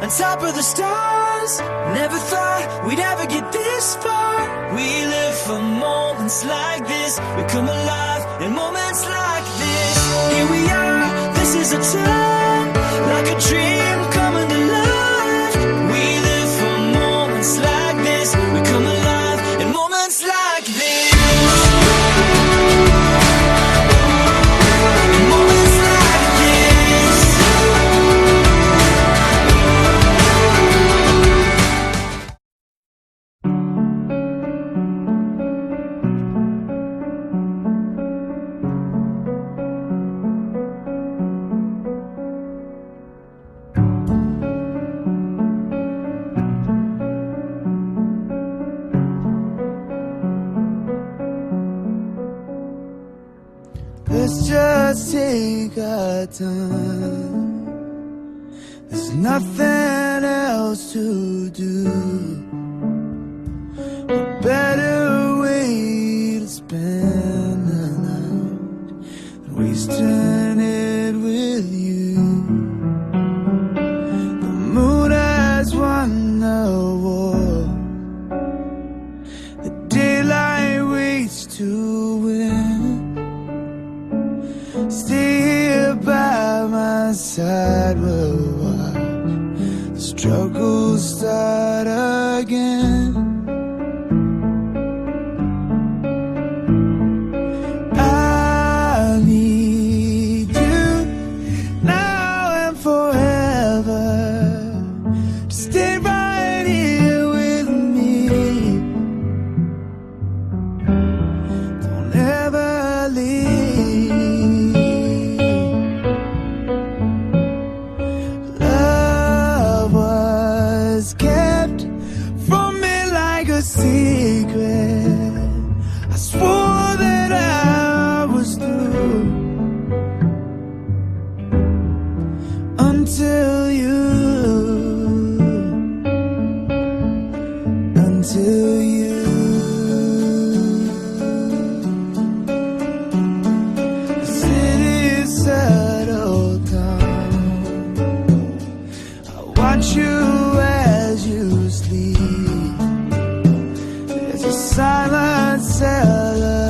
on top of the stars. Never thought we'd ever get this far. We live for moments like this. We come alive in moments like this. Here we are, this is a time, like a dream coming to life. We live for moments like this. We come alive in moments like this. Moments like this. Let's just take our time. There's nothing else to do. A better way to spend the night than wasting it with you. The moon has won the war. The daylight waits to win. Stay here by my side, we'll watch the struggle start again. I need you now and forever to stay right here with me. Don't ever leave. Secret, I swore that I was through until you the city settled down. I watch you as you sleep. There's a silent celebration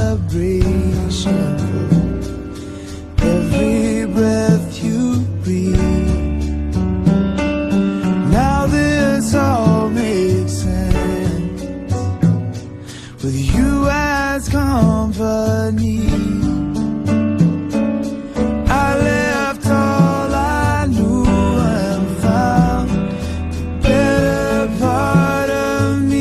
for every breath you breathe. Now this all makes sense with you as company. I left all I knew and found the better part of me.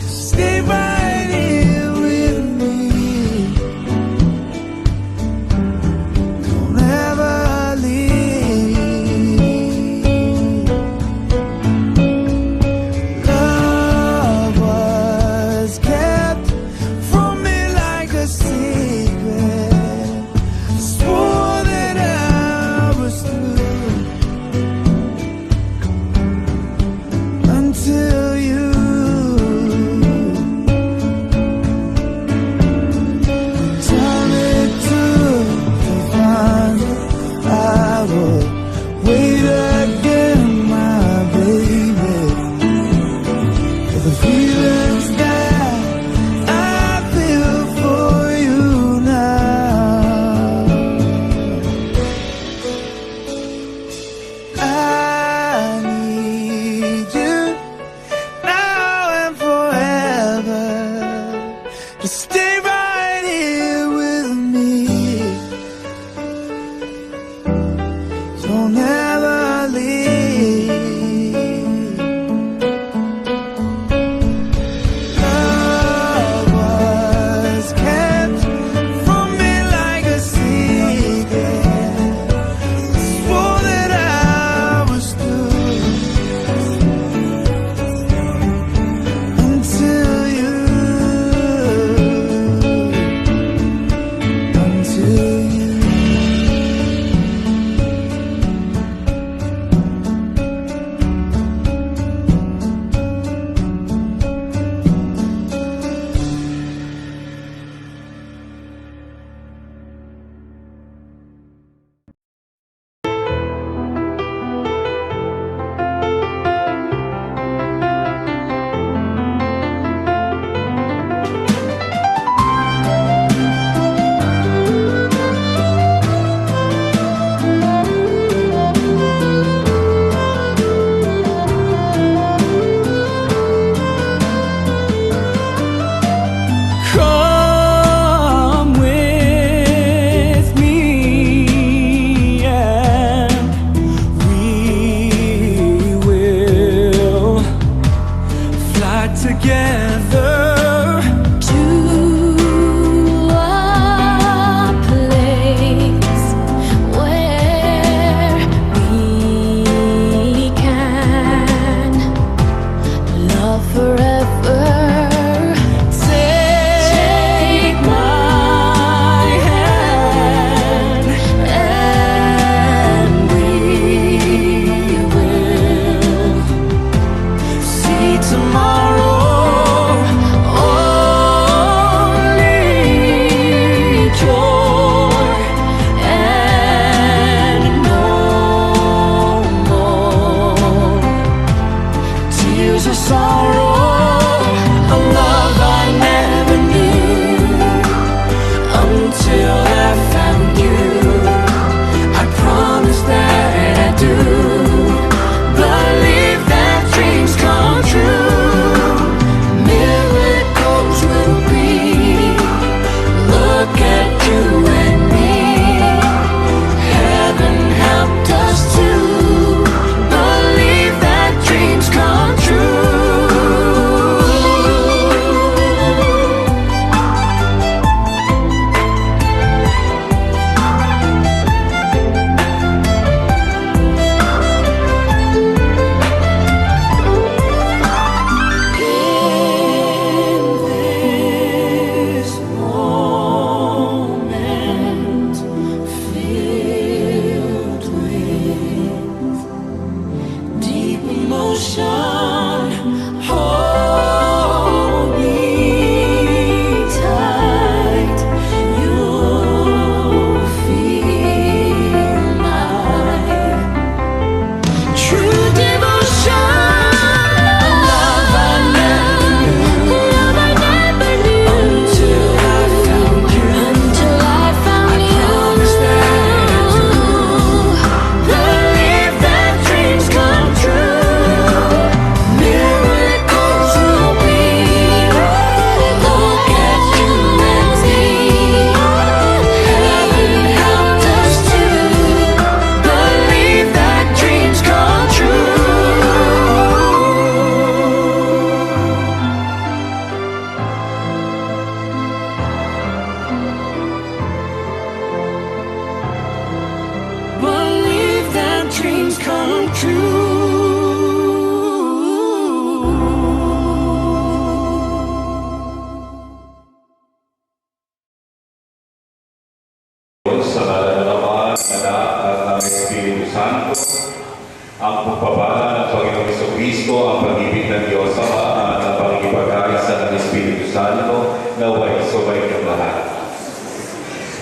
Stay right here with me. Don't ever leave. Love was kept from me like a secret. I swore that I was through until you. sorrow, a love I never knew until I found you. I promise that I do believe that dreams come true. Miracles will be. Look at you and me. Heaven helped us to believe that dreams come true. Believe that dreams come true. Sa ngalan ng Ama, ng Anak, at ng Espiritu Santo, ang pagpapala ng Panginoong Jesucristo, ang pag-ibig ng Diyos Ama, at ang pangipag-ayos ng Espiritu Santo, naway sumayin ng lahat.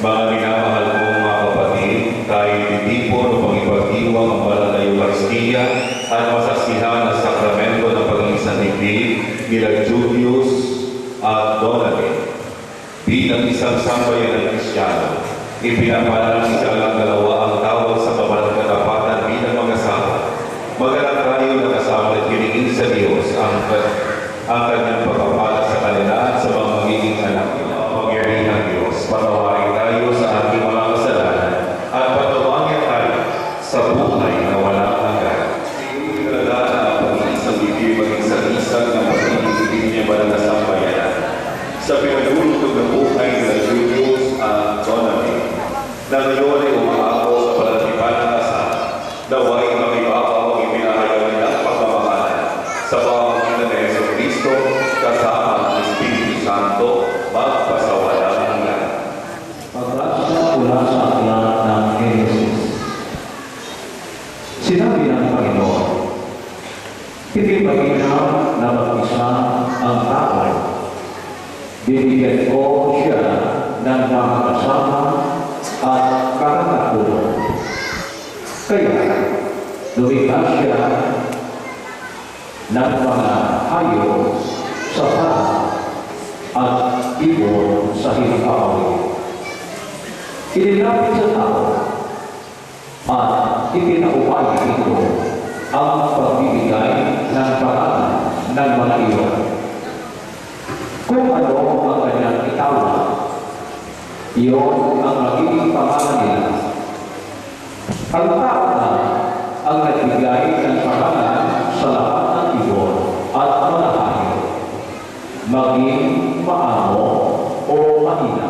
Mga minamahal kong mga kapatid, tayo titipon o pangipag-iwang ang banal na Eucharistia at masaksihan ang sakramento ng pag-iisang digdig nila Julius at Donalyn. Bilang isang sambayan ng Kristiyano, ipinapala ng isa lang dalawa ang tawag sa kabanang katapatan bilang mag-asawa. Magalang tayo na kasama at kinigin sa Diyos ang kanyang pagpapala sa kanila at sa mga magiging anak nila. Magyari ng Diyos, patawarin tayo sa ating mga kasalanan at patawarin tayo sa buhay na walang hanggan. Inuulat ang pag-iisang bibig maging sa isang ng pag-iisipin niya ba na sambayanan. Sa pinagulutog ng buhay nila Julius at Donalyn, na ngayon ay umaako sa panatipan ng kasal, naway makibabaw ang ipinahayag nilang pagmamahalan sa pamamagitan ng Jesucristo kasama ang Espiritu Santo magpasawalang hanggan. Pagbasa mula sa aklat ng Genesis. Sinabi ng Panginoon, "Pipipaginaw na mag-isa ang tao. Bibigyan ko siya ng mga kasama at kakatulong. Kaya, lumikha siya ng mga hayop sa paa at ibon sa himpapawid. Ilinapit sa tao at ipinaubay ito ang pagbibigay ng pangalan ng mga iyon. Kung ano ang kanyang itawag, iyon ang magiging pangalan nila. Ang tao na ang nagbigay ng pangalan sa lahat ng ibon at mga hayop, maging maamo o mahina.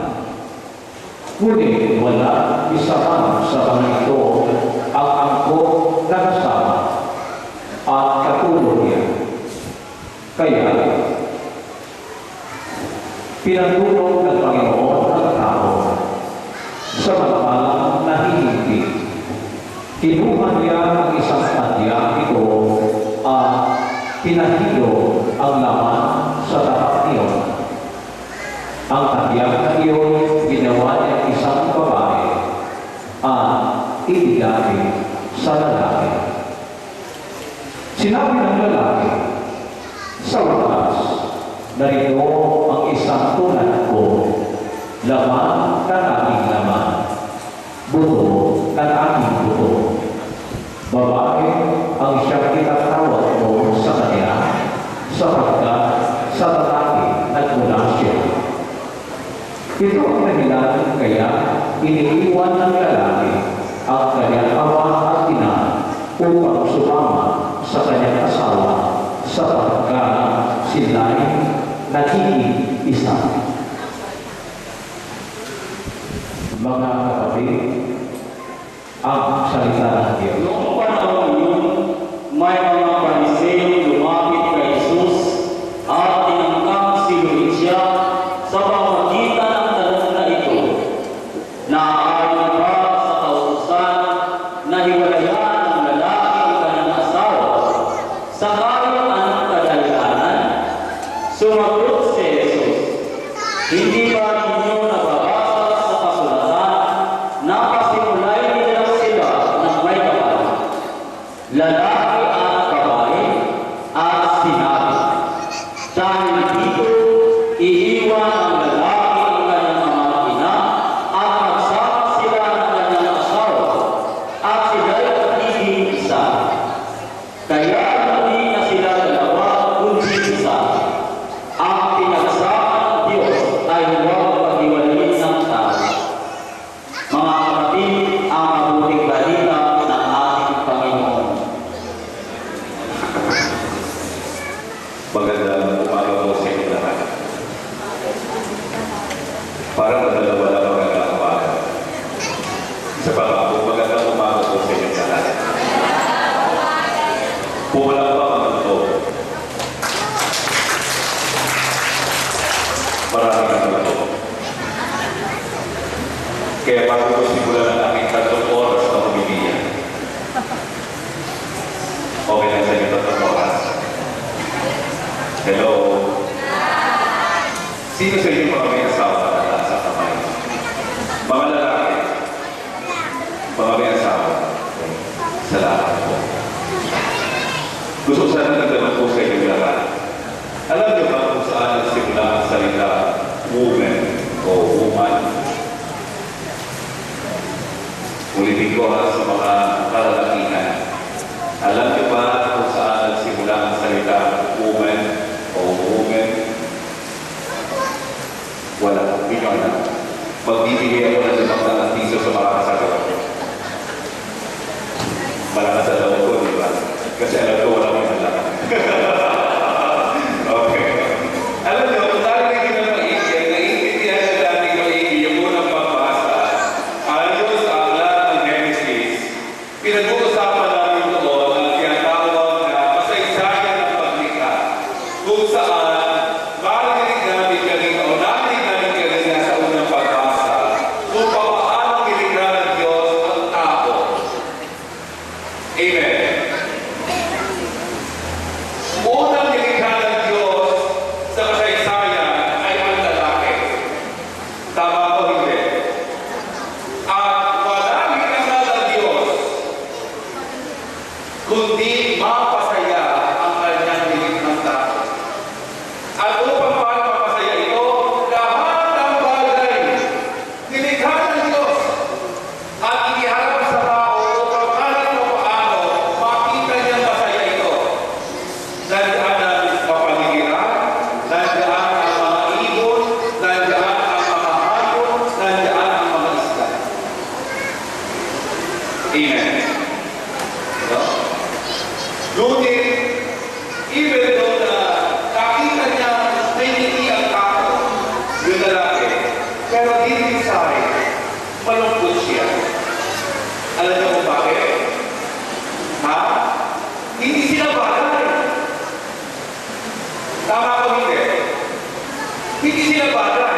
Ngunit wala isa man sa mga ito ang angkop na kasama at katulong niya. Kaya, pinatulong ng Panginoon ang tao sa mga nahihingi. Kinuha niya ang isang tadya ito at pinahilo ang laman sa tapat niyon. Ang tadya na iyon ginawa niya isang babae at ibigay sa lalaki. Sinabi ng lalaki, Sa wakas, narito ang isang tulad ko, laman ng aking laman, buto ng aking buto. Babae ang siyang itatawag ko sa kanya, sapagkat sa lalaki nagmula siya. Ito ang dahilan kaya iniiwan ng lalaki ang kanyang ama at ina upang sumama sa kanyang asawa sapagkat sila'y nagiging isa. Mga kapatid, ang salita ng Diyos. Noong panahon yun, may mga Pariseo lumapit kay Jesus at tinangkang siluhin siya sa pamamagitan ng tanong na ito. Naaayon ba sa kautusan na hiwalayan ng lalaki ang kanyang asawa sa kahit anong kadahilanan? Sumagot si Jesus, hindi ba ninyo nababasa sa kasulatan na pasimulay nila sila ng may kapal, lalaki at babae, at sinabi, dahil dito, iiwan ang lalaki ang kanyang ama at ina, at magsama sila ng kanyang asawa, at sila'y magiging isa. Kaya hindi na sila dalawa, kundi isa. Ang pinagsama ng Diyos ay huwag paghiwalayin ng tao. Mga kapatid, ang mabuting balita ng ating Panginoon. Magandang umaga po sa inyo lahat. Parang nadalawa lang magandang umaga. Isa pa nga po, magandang umaga po sa inyo lahat. Pumalang pa ang ito. Maraming ito. Kaya bago ko simulan ang aking 3 oras na humiliya. Okay lang sa inyo 3 oras. Hello? Sino sa inyo mga may asawa na nasa kamay? Mga lalaki? Mga may asawa? Salamat po. Gusto ko sana nagtanong po sa inyo lahat. Alam niyo ba kung saan nagsimula ang salita woman o woman? Ulitin ko sa mga kalalakihan. Alam niyo ba kung saan nagsimula ang salita woman o woman? Wala. Hindi nyo alam. Magbibigay ako ng 500 piso sa mga kasagawa ko. Malakas sa loob ko, di ba? Kasi alam ko wala akong alam. Okay. Alam niyo, kung narinig nyo ng maigi, naiintindihan na dating maigi yung unang pagbasa. Ayon sa aklat ng Genesis, pinag-uusapan namin doon ang tinatawag na kasaysayan ng paglikha, kung saan marinig namin kanina o narinig namin kanina sa unang pagbasa kung paano nilikha ng Diyos ang tao. Amen. Unang nilikha ng Diyos sa kasaysayan ay ang lalaki. Tama o hindi? At wala nilikha ng Diyos kundi mapasaya ang kanyang nilikhang tao. At upang mapasaya ito, lahat ng bagay nilikha ng Diyos at iniharap sa tao upang kahit paano makita niyang masaya ito. Nandiyan ang kapaligiran, nandiyan ang mga ibon, nandiyan ang mga hayop, nandiyan ang mga isda. Amen. No? Ngunit, even though na nakita niya may ngiti ang tao, yung lalaki, pero deep inside, malungkot siya. Alam niyo kung bakit? Ha? Hindi sila bagay. Tama ko hindi? Hindi sila bagay.